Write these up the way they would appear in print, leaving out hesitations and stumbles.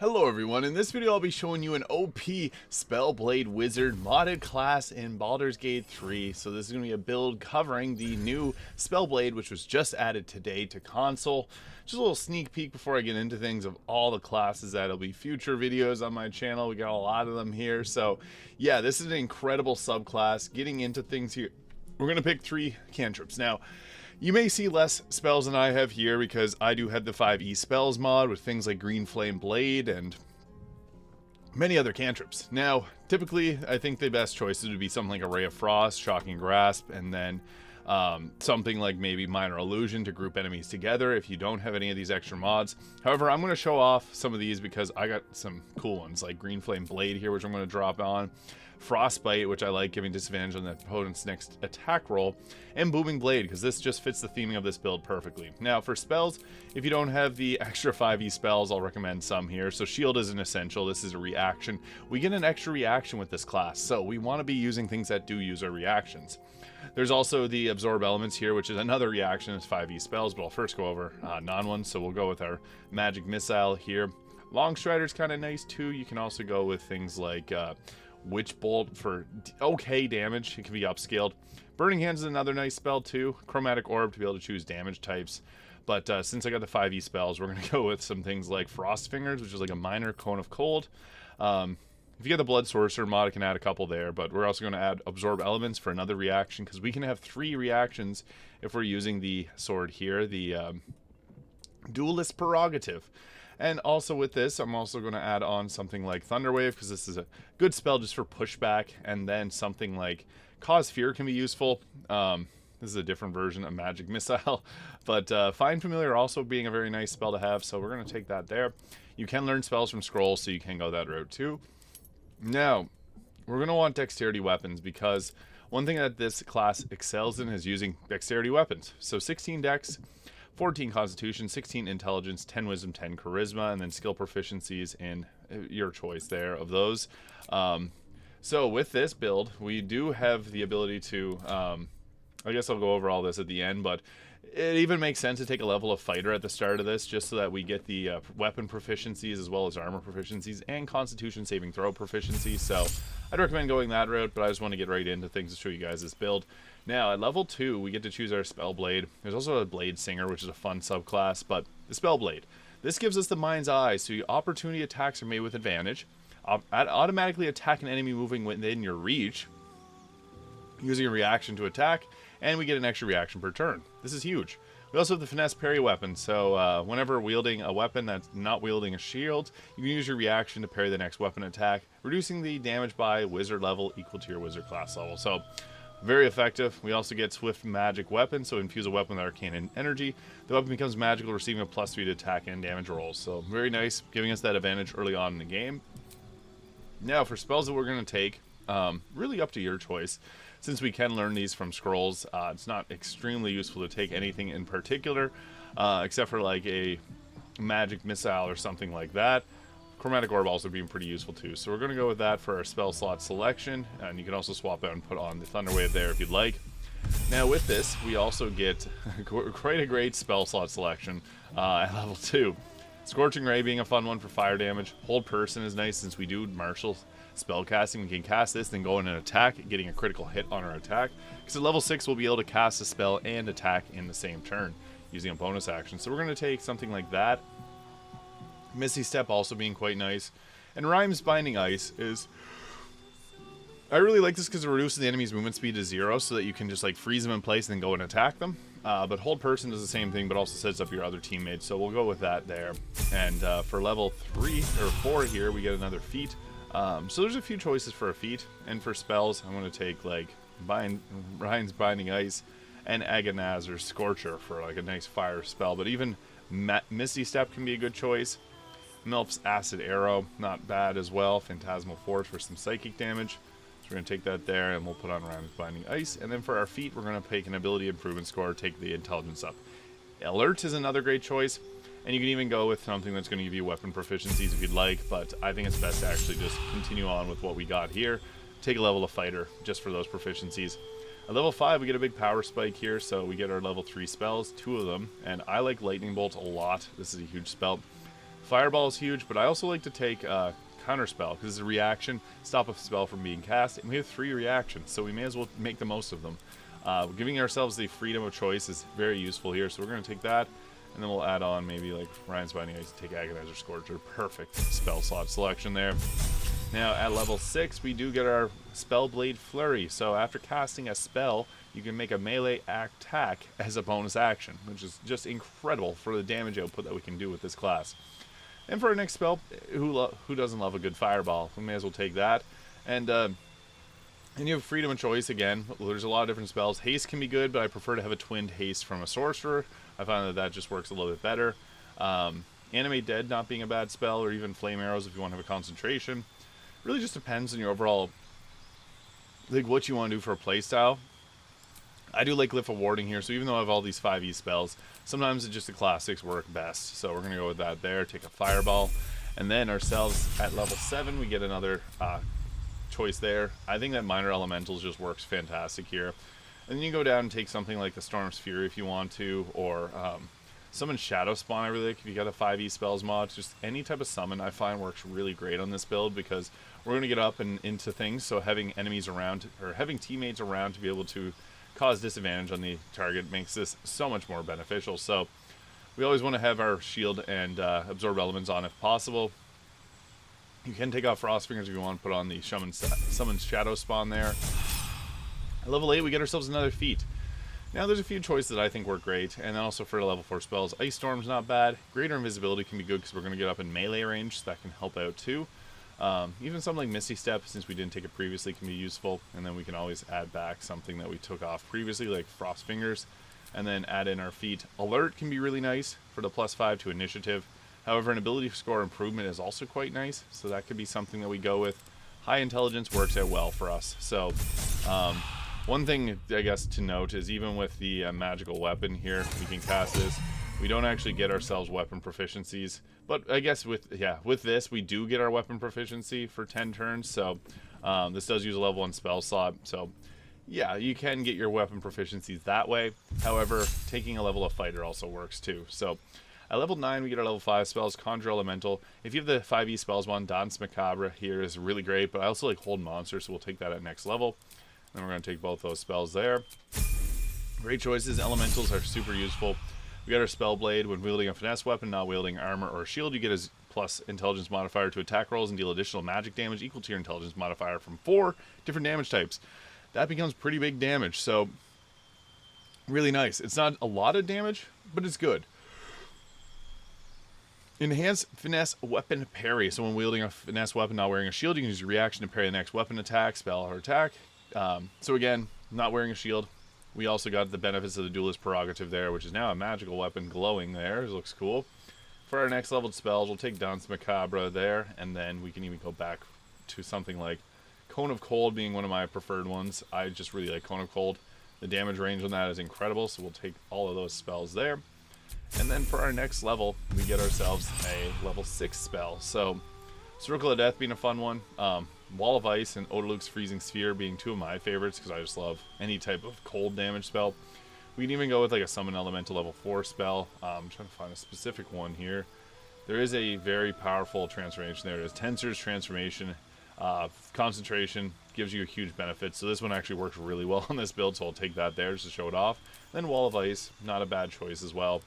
Hello everyone, in this video I'll be showing you an OP Spellblade Wizard modded class in Baldur's Gate 3. So this is going to be a build covering the new Spellblade, which was just added today to console. Just a little sneak peek before I get into things of all the classes that'll be future videos on my channel. We got a lot of them here. So yeah, this is an incredible subclass. Getting into things here, we're going to pick 3 cantrips. Now, you may see less spells than I have here because I do have the 5e spells mod with things like Green Flame Blade and many other cantrips. Now, typically, I think the best choices would be something like a Ray of Frost, Shocking Grasp, and then something like maybe Minor Illusion to group enemies together if you don't have any of these extra mods. However, I'm going to show off some of these because I got some cool ones like Green Flame Blade here, which I'm going to drop on. Frostbite, which I like, giving disadvantage on the opponent's next attack roll, and Booming Blade, because this just fits the theming of this build perfectly. Now, for spells, if you don't have the extra 5e spells, I'll recommend some here. So Shield is an essential. This is a reaction. We get an extra reaction with this class, so we want to be using things that do use our reactions. There's also the Absorb Elements here, which is another reaction as 5e spells, but I'll first go over non-ones, so we'll go with our Magic Missile here. Long Strider's kind of nice, too. You can also go with things like Witch Bolt for okay damage. It can be upscaled. Burning Hands is another nice spell too. Chromatic Orb to be able to choose damage types. But since I got the 5e spells, we're going to go with some things like Frost Fingers, which is like a minor cone of cold. If you get the Blood Sorcerer mod, I can add a couple there. But we're also going to add Absorb Elements for another reaction, because we can have 3 reactions if we're using the sword here, the Duelist Prerogative. And also with this, I'm also going to add on something like Thunderwave, because this is a good spell just for pushback. And then something like Cause Fear can be useful. This is a different version of Magic Missile. But Find Familiar also being a very nice spell to have, so we're going to take that there. You can learn spells from scrolls, so you can go that route too. Now, we're going to want Dexterity weapons, because one thing that this class excels in is using Dexterity weapons. So 16 Dex, 14 Constitution, 16 Intelligence, 10 Wisdom, 10 Charisma, and then skill proficiencies in your choice there of those. So with this build, we do have the ability to, I guess I'll go over all this at the end, but it even makes sense to take a level of Fighter at the start of this, just so that we get the weapon proficiencies as well as armor proficiencies and Constitution saving throw proficiencies. So I'd recommend going that route, but I just want to get right into things to show you guys this build. Now, at level 2, we get to choose our Spellblade. There's also a Blade Singer, which is a fun subclass, but the Spellblade. This gives us the Mind's Eye, so your opportunity attacks are made with advantage. Automatically attack an enemy moving within your reach, using a reaction to attack, and we get an extra reaction per turn. This is huge. We also have the Finesse Parry weapon, so whenever wielding a weapon that's not wielding a shield, you can use your reaction to parry the next weapon attack, reducing the damage by wizard level equal to your wizard class level. So, very effective. We also get Swift Magic Weapon, so infuse a weapon with arcane energy. The weapon becomes magical, receiving a +3 to attack and damage rolls. So very nice, giving us that advantage early on in the game. Now for spells that we're going to take, really up to your choice. Since we can learn these from scrolls, it's not extremely useful to take anything in particular, except for like a Magic Missile or something like that. Chromatic Orb also being pretty useful too. So we're going to go with that for our spell slot selection. And you can also swap out and put on the Thunderwave there if you'd like. Now with this, we also get quite a great spell slot selection at level 2. Scorching Ray being a fun one for fire damage. Hold Person is nice since we do martial spell casting. We can cast this, then go in and attack, getting a critical hit on our attack. Because at level 6, we'll be able to cast a spell and attack in the same turn using a bonus action. So we're going to take something like that. Misty Step also being quite nice. And Rhyme's Binding Ice is... I really like this because it reduces the enemy's movement speed to 0 so that you can just like freeze them in place and then go and attack them. But Hold Person does the same thing but also sets up your other teammates. So we'll go with that there. And for level 3 or 4 here, we get another feat. So there's a few choices for a feat. And for spells, I'm going to take like Ryan's Binding Ice and Agonaz or Scorcher for like a nice fire spell. But even Misty Step can be a good choice. Melf's Acid Arrow, not bad as well. Phantasmal Force for some psychic damage. So we're going to take that there, and we'll put on Rhyme's Binding Ice. And then for our feat, we're going to take an ability improvement score, take the intelligence up. Alert is another great choice. And you can even go with something that's going to give you weapon proficiencies if you'd like. But I think it's best to actually just continue on with what we got here. Take a level of Fighter just for those proficiencies. At level 5, we get a big power spike here. So we get our level 3 spells, 2 of them. And I like Lightning Bolt a lot. This is a huge spell. Fireball is huge, but I also like to take Counterspell, because it's a reaction, stop a spell from being cast, and we have 3 reactions, so we may as well make the most of them. Giving ourselves the freedom of choice is very useful here, so we're going to take that, and then we'll add on maybe like Ryan's Binding Ice, take Agonizer Scorcher. Perfect spell slot selection there. Now at level 6, we do get our Spellblade Flurry, so after casting a spell, you can make a melee attack as a bonus action, which is just incredible for the damage output that we can do with this class. And for our next spell, who doesn't love a good fireball? We may as well take that. And you have freedom of choice again. There's a lot of different spells. Haste can be good, but I prefer to have a twinned haste from a sorcerer. I find that just works a little bit better. Animate Dead not being a bad spell, or even Flame Arrows if you want to have a concentration. Really just depends on your overall, like, what you want to do for a playstyle. I do like Glyph of Warding here, so even though I have all these 5e spells, sometimes it's just the classics work best. So we're going to go with that there, take a Fireball, and then ourselves at level 7, we get another choice there. I think that Minor Elementals just works fantastic here. And then you go down and take something like the Storm's Fury if you want to, or summon Shadow Spawn I really like if you got a 5e spells mod. Just any type of summon I find works really great on this build, because we're going to get up and into things, so having enemies around, or having teammates around to be able to cause disadvantage on the target makes this so much more beneficial. So we always want to have our shield and absorb elements on if possible. You can take off Frostfingers if you want to put on the summon Shadow Spawn there. At level 8, we get ourselves another feat. Now there's a few choices that I think work great, and then also for level 4 spells, Ice Storm's not bad. Greater Invisibility can be good because we're going to get up in melee range, so that can help out too. Even something like Misty Step, since we didn't take it previously, can be useful, and then we can always add back something that we took off previously, like Frost Fingers, and then add in our feat. Alert can be really nice for the +5 to initiative. However, an ability score improvement is also quite nice, so that could be something that we go with. High Intelligence works out well for us. So one thing I guess to note is even with the magical weapon here, we can cast this. We don't actually get ourselves weapon proficiencies, but I guess with this we do get our weapon proficiency for 10 turns. So this does use a level 1 spell slot. So yeah, you can get your weapon proficiencies that way. However, taking a level of fighter also works too. So at level 9, we get our level 5 spells, Conjure Elemental. If you have the 5e spells one, Danse Macabre here is really great, but I also like Hold Monster, so we'll take that at next level. Then we're going to take both those spells there. Great choices. Elementals are super useful. We got our Spellblade. When wielding a finesse weapon, not wielding armor or shield, you get a plus intelligence modifier to attack rolls and deal additional magic damage equal to your intelligence modifier from 4 different damage types. That becomes pretty big damage, so really nice. It's not a lot of damage, but it's good. Enhanced Finesse Weapon Parry. So when wielding a finesse weapon, not wearing a shield, you can use your reaction to parry the next weapon attack, spell, or attack. So again, not wearing a shield. We also got the benefits of the Duelist Prerogative there, which is now a magical weapon glowing there. It looks cool. For our next leveled spells, we'll take Danse Macabre there, and then we can even go back to something like Cone of Cold being one of my preferred ones. I just really like Cone of Cold. The damage range on that is incredible, so we'll take all of those spells there. And then for our next level, we get ourselves a level 6 spell. So Circle of Death being a fun one. Wall of Ice and Odaluk's Freezing Sphere being two of my favorites because I just love any type of cold damage spell. We can even go with like a Summon Elemental level 4 spell. I'm trying to find a specific one here. There is a very powerful transformation there. It is Tensor's Transformation. Concentration gives you a huge benefit. So this one actually works really well on this build, so I'll take that there just to show it off. Then Wall of Ice, not a bad choice as well.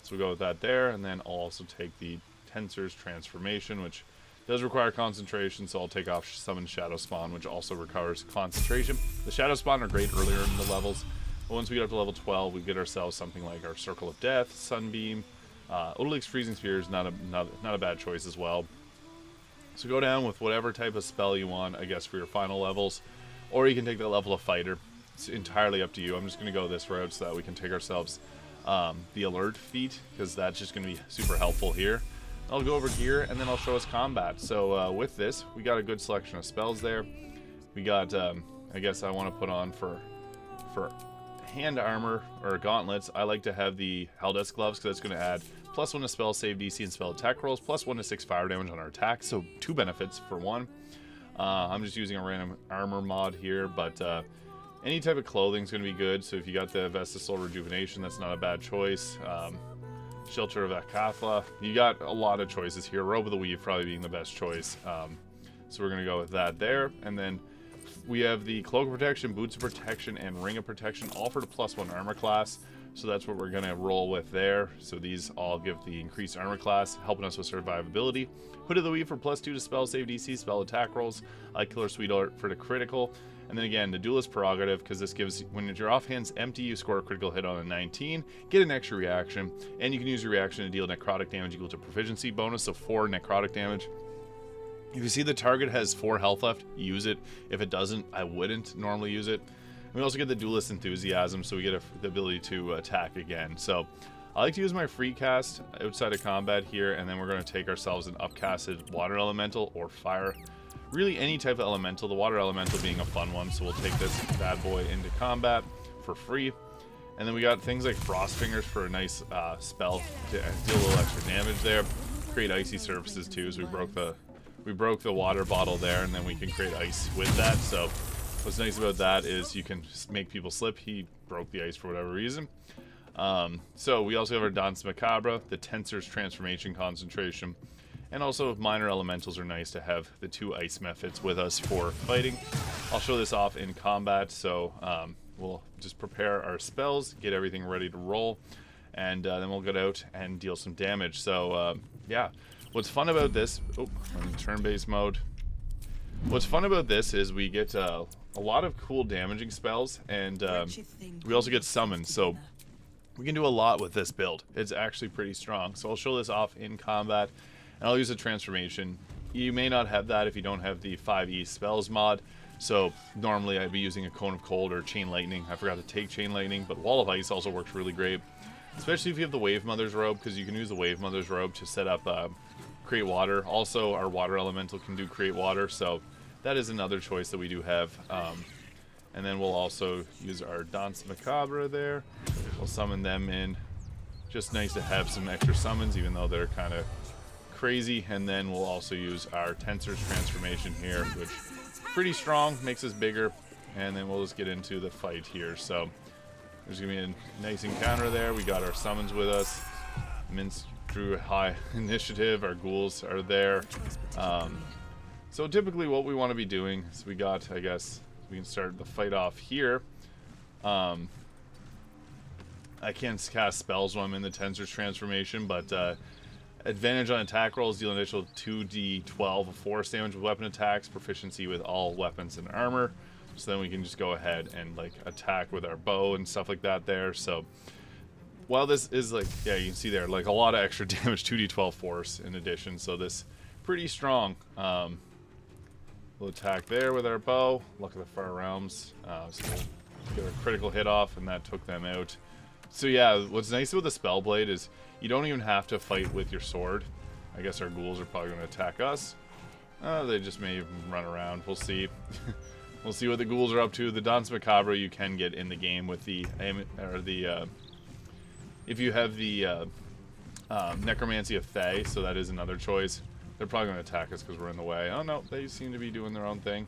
So we go with that there, and then I'll also take the Tensor's Transformation, which does require concentration, so I'll take off Summon Shadow Spawn, which also requires concentration. The Shadow Spawn are great earlier in the levels, but once we get up to level 12, we get ourselves something like our Circle of Death, Sunbeam. Odaluk's Freezing Sphere is not a bad choice as well. So go down with whatever type of spell you want, I guess, for your final levels, or you can take the level of Fighter. It's entirely up to you. I'm just going to go this route so that we can take ourselves the Alert feat, because that's just going to be super helpful here. I'll go over here, and then I'll show us combat. So with this, we got a good selection of spells there. We got, I guess I want to put on for hand armor or gauntlets, I like to have the Haldesk gloves, because that's going to add +1 to spell save DC and spell attack rolls, +1 to 6 fire damage on our attack. So 2 benefits for 1. I'm just using a random armor mod here, but any type of clothing is going to be good. So if you got the Vesta Soul Rejuvenation, that's not a bad choice. Shelter of Akathla. You got a lot of choices here. Robe of the Weave probably being the best choice. So we're going to go with that there. And then we have the Cloak of Protection, Boots of Protection, and Ring of Protection, all for the +1 armor class. So that's what we're going to roll with there. So these all give the increased armor class, helping us with survivability. Hood of the Weave for +2 to spell save DC, spell attack rolls. Killer Sweetheart for the critical. And then again, the Duelist Prerogative, because this gives, when your offhand's empty, you score a critical hit on a 19, get an extra reaction, and you can use your reaction to deal necrotic damage equal to proficiency bonus of 4 necrotic damage. If you see the target has 4 health left, use it. If it doesn't, I wouldn't normally use it. We also get the Duelist Enthusiasm, so we get the ability to attack again. So I like to use my free cast outside of combat here, and then we're going to take ourselves an upcasted Water Elemental or Fire. Really any type of elemental, the Water Elemental being a fun one, so we'll take this bad boy into combat for free. And then we got things like Frost Fingers for a nice spell to deal a little extra damage there. Create icy surfaces too, so we broke the water bottle there, and then we can create ice with that. So what's nice about that is you can make people slip. He broke the ice for whatever reason. So we also have our Danse Macabre, the Tensor's Transformation Concentration, and also minor elementals are nice to have the 2 ice methods with us for fighting. I'll show this off in combat, so we'll just prepare our spells, get everything ready to roll, and then we'll get out and deal some damage. So yeah. What's fun about this, I'm in turn-based mode. What's fun about this is we get a lot of cool damaging spells, and we also get summoned, so we can do a lot with this build. It's actually pretty strong. So I'll show this off in combat, and I'll use a transformation. You may not have that if you don't have the 5e spells mod, so normally I'd be using a Cone of Cold or Chain Lightning. I forgot to take Chain Lightning, but Wall of Ice also works really great, especially if you have the Wave Mother's Robe, because you can use the Wave Mother's Robe to set up Create Water. Also, our Water Elemental can do Create Water, so that is another choice that we do have. And then we'll also use our Danse Macabre there. We'll summon them in. Just nice to have some extra summons, even though they're kind of crazy. And then we'll also use our Tensor's Transformation here, which is pretty strong, makes us bigger. And then we'll just get into the fight here. So there's going to be a nice encounter there. We got our summons with us. Mince drew a high initiative. Our ghouls are there. So typically what we want to be doing is we got, I guess, we can start the fight off here. I can't cast spells when I'm in the Tensor's Transformation, but advantage on attack rolls, deal an initial 2d12 of force damage with weapon attacks, proficiency with all weapons and armor. So then we can just go ahead and like attack with our bow and stuff like that there. So while this is like, yeah, you can see there, like a lot of extra damage, 2d12 force in addition. So this pretty strong. We'll attack there with our bow. Luck of the Far Realms. So we'll get a critical hit off, and that took them out. So yeah, what's nice with the Spellblade is you don't even have to fight with your sword. I guess our ghouls are probably going to attack us. They just may run around. We'll see. We'll see what the ghouls are up to. The Danse Macabre you can get in the game with the if you have the Necromancy of Thay, so that is another choice. They're probably going to attack us because we're in the way. Oh no, they seem to be doing their own thing.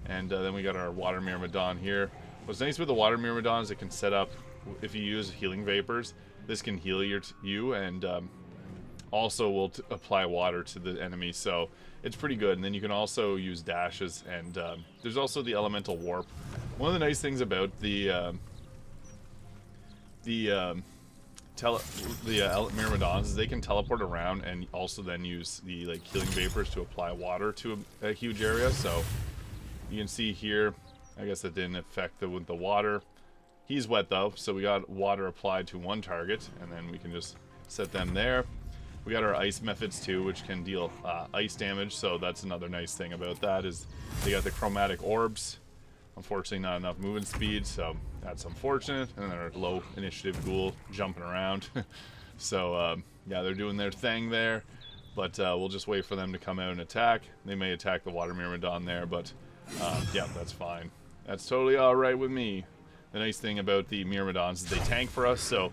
And then we got our Water Myrmidon here. What's nice with the Water Myrmidon is it can set up, if you use Healing Vapors, this can heal you and also will apply water to the enemy, so it's pretty good. And then you can also use dashes, and there's also the Elemental Warp. One of the nice things about the Myrmidons is they can teleport around and also then use the like Healing Vapors to apply water to a huge area. So you can see here, I guess that didn't affect with the water. He's wet though, so we got water applied to one target, and then we can just set them there. We got our ice methods too, which can deal ice damage, so that's another nice thing about that is they got the chromatic orbs. Unfortunately not enough movement speed, so that's unfortunate. And then our low initiative ghoul jumping around. So yeah, they're doing their thing there, but we'll just wait for them to come out and attack. They may attack the Water Myrmidon there, but yeah, that's fine. That's totally alright with me. The nice thing about the Myrmidons is they tank for us, so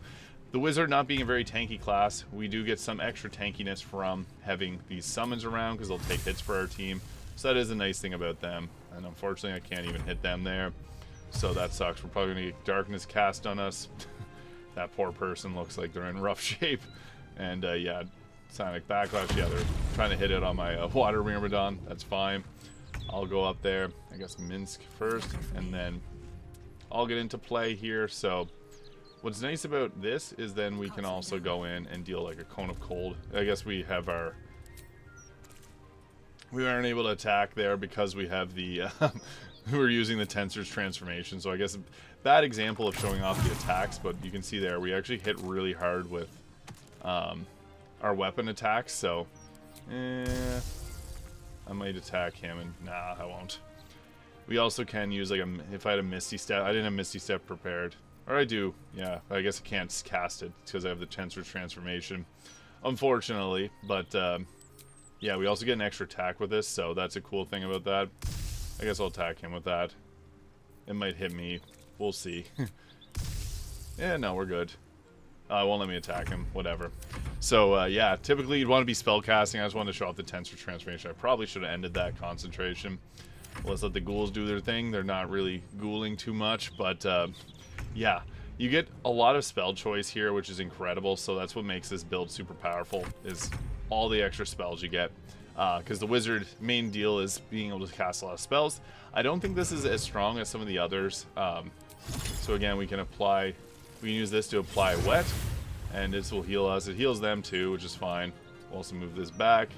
the Wizard not being a very tanky class, we do get some extra tankiness from having these summons around because they'll take hits for our team. So that is a nice thing about them. And unfortunately, I can't even hit them there. So that sucks. We're probably going to get Darkness cast on us. that poor person looks like they're in rough shape. And yeah, Sonic Backlash, yeah, they're trying to hit it on my Water Myrmidon. That's fine. I'll go up there, I guess Minsk first, and then I'll get into play here. So what's nice about this is then we can also go in and deal like a Cone of Cold. I guess we have our... We aren't able to attack there because we have the... we're using the Tensor's transformation. So I guess a bad example of showing off the attacks, but you can see there we actually hit really hard with our weapon attacks. So I might attack him, and nah, I won't. We also can use like if I had a Misty Step. I didn't have Misty Step prepared. Or I do, yeah. I guess I can't cast it because I have the Tensor's transformation, unfortunately. But yeah, we also get an extra attack with this, so that's a cool thing about that. I guess I'll attack him with that. It might hit me. We'll see. Yeah, no, we're good. It won't let me attack him. Whatever. So, yeah, typically you'd want to be spellcasting. I just wanted to show off the Tensor transformation. I probably should have ended that concentration. Let's let the ghouls do their thing. They're not really ghouling too much, but yeah, you get a lot of spell choice here, which is incredible. So that's what makes this build super powerful, is all the extra spells you get. Because the wizard main deal is being able to cast a lot of spells. I don't think this is as strong as some of the others. So again, we can use this to apply wet, and this will heal us. It heals them too, which is fine. We'll also move this back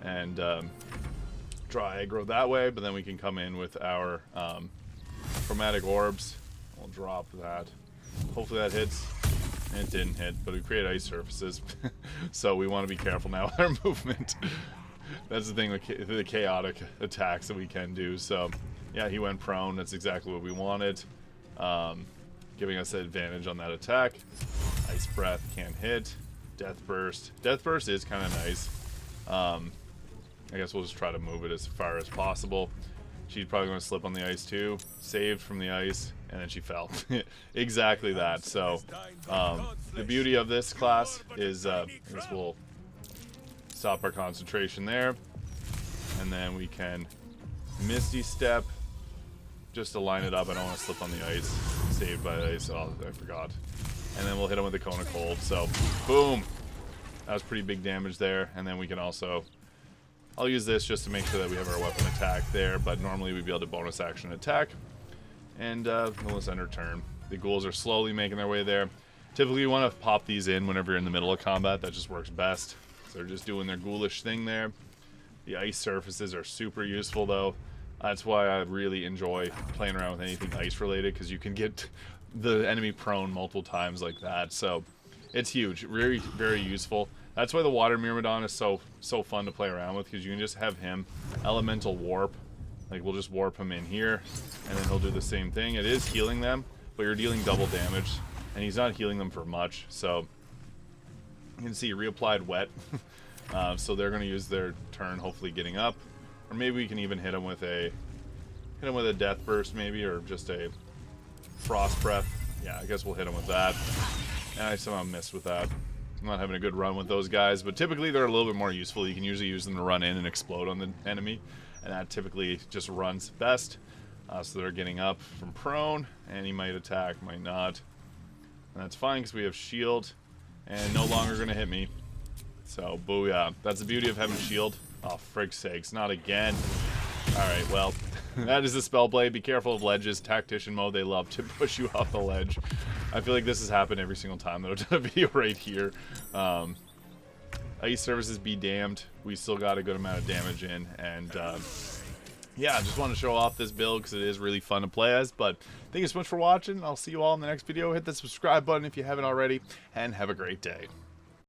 and draw aggro that way, but then we can come in with our chromatic orbs. We'll drop that. Hopefully that hits. It didn't hit, but we create ice surfaces. So we want to be careful now with our movement. That's the thing with the chaotic attacks that we can do. So yeah, he went prone. That's exactly what we wanted. Giving us an advantage on that attack. Ice Breath can't hit. Death Burst. Death Burst is kind of nice. I guess we'll just try to move it as far as possible. She's probably going to slip on the ice too. Saved from the ice, and then she fell. Exactly that. So the beauty of this class is I guess we'll stop our concentration there, and then we can Misty Step just to line it up. I don't want to slip on the ice. Saved by the ice. Oh, I forgot. And then we'll hit him with the Cone of Cold. So boom, that was pretty big damage there. And then we can also, I'll use this just to make sure that we have our weapon attack there, but normally we'd be able to bonus action attack. And let's enter turn. The ghouls are slowly making their way there. Typically you want to pop these in whenever you're in the middle of combat. That just works best. So they're just doing their ghoulish thing there. The ice surfaces are super useful though. That's why I really enjoy playing around with anything ice related, because you can get the enemy prone multiple times like that. So it's huge, very, very useful. That's why the Water Myrmidon is so fun to play around with, because you can just have him elemental warp. Like we'll just warp him in here, and then he'll do the same thing. It is healing them, but you're dealing double damage, and he's not healing them for much. So you can see reapplied wet. So they're going to use their turn, hopefully getting up. Or maybe we can even hit him with a Death Burst, maybe, or just a Frost Breath. Yeah, I guess we'll hit him with that. And I somehow missed with that. I'm not having a good run with those guys, but typically they're a little bit more useful. You can usually use them to run in and explode on the enemy, and that typically just runs best. So they're getting up from prone, and he might attack, might not. And that's fine because we have shield, and no longer going to hit me. So, booyah. That's the beauty of having shield. Oh, frig's sakes, not again. Alright, well, that is the Spellblade. Be careful of ledges. Tactician mode, they love to push you off the ledge. I feel like this has happened every single time that I've done a video right here. Ice Surfaces be damned. We still got a good amount of damage in, and yeah, I just want to show off this build because it is really fun to play as. But thank you so much for watching. I'll see you all in the next video. Hit the subscribe button if you haven't already, and have a great day.